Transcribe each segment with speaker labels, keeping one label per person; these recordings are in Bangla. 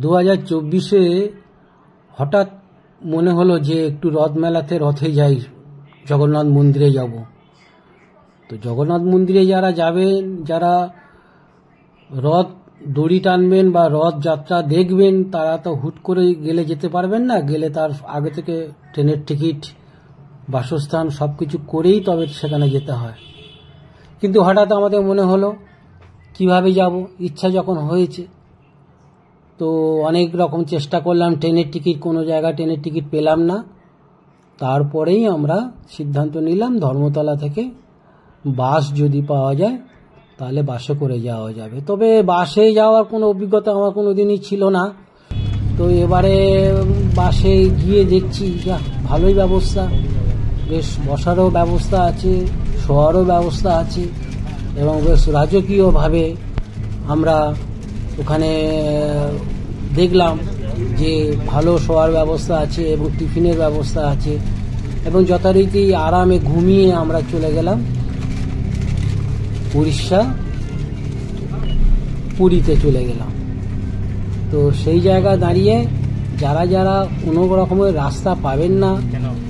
Speaker 1: 2024-এ হঠাৎ মনে হলো যে একটু রথ মেলাতে রথে যাই, জগন্নাথ মন্দিরে যাব। তো জগন্নাথ মন্দিরে যারা যাবেন, যারা রথ দড়ি টানবেন বা রথ যাত্রা দেখবেন, তারা তো হুট করে গেলে যেতে পারবেন না। গেলে তার আগে থেকে ট্রেনের টিকিট, বাসস্থান সবকিছু করেই তবে সেখানে যেতে হয়। কিন্তু হঠাৎ আমাদের মনে হলো কিভাবে যাব, ইচ্ছা যখন হয়েছে তো অনেক রকম চেষ্টা করলাম, ট্রেনের টিকিট কোনো জায়গায় ট্রেনের টিকিট পেলাম না। তারপরেই আমরা সিদ্ধান্ত নিলাম ধর্মতলা থেকে বাস যদি পাওয়া যায় তাহলে বাসে করে যাওয়া যাবে। তবে বাসে যাওয়ার কোনো অভিজ্ঞতা আমার কোনো দিনই ছিল না। তো এবারে বাসে গিয়ে দেখছি যা ভালোই ব্যবস্থা, বেশ বসারও ব্যবস্থা আছে, শোয়ারও ব্যবস্থা আছে এবং বেশ রাজকীয়ভাবে আমরা ওখানে দেখলাম যে ভালো শোয়ার ব্যবস্থা আছে এবং টিফিনের ব্যবস্থা আছে এবং যথারীতি আরামে ঘুমিয়ে আমরা চলে গেলাম উড়িষ্যা, পুরীতে চলে গেলাম। তো সেই জায়গায় দাঁড়িয়ে যারা যারা কোনো রকমের রাস্তা পাবেন না,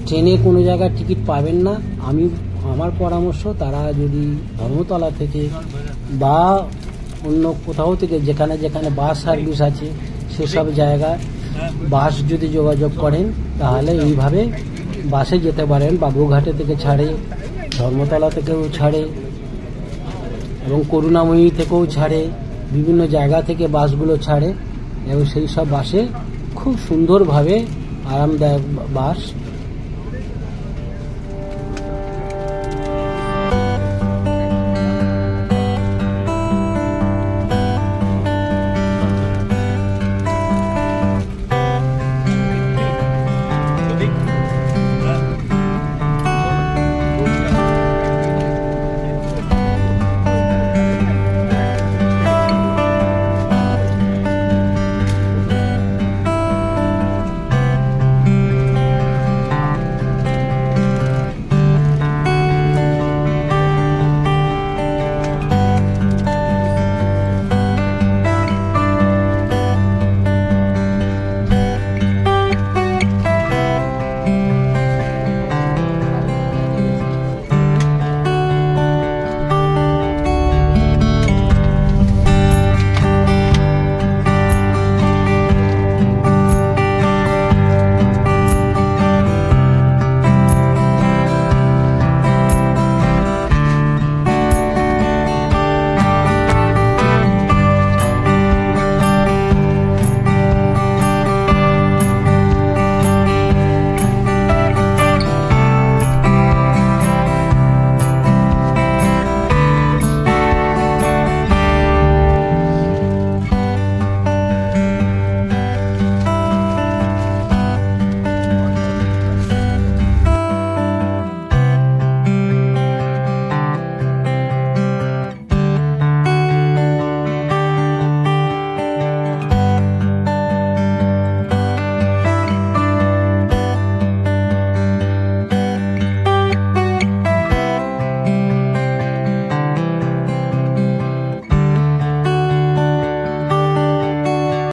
Speaker 1: ট্রেনে কোনো জায়গায় টিকিট পাবেন না, আমার পরামর্শ তারা যদি ধর্মতলা থেকে বা অন্য কোথাও থেকে যেখানে যেখানে বাস সার্ভিস আছে সেসব জায়গায় বাস যদি যোগাযোগ করেন তাহলে এইভাবে বাসে যেতে পারেন। বাবুঘাটে থেকে ছাড়ে, ধর্মতলা থেকেও ছাড়ে এবং করুণাময়ী থেকেও ছাড়ে, বিভিন্ন জায়গা থেকে বাসগুলো ছাড়ে এবং সেই সব বাসে খুব সুন্দরভাবে আরামদায়ক বাস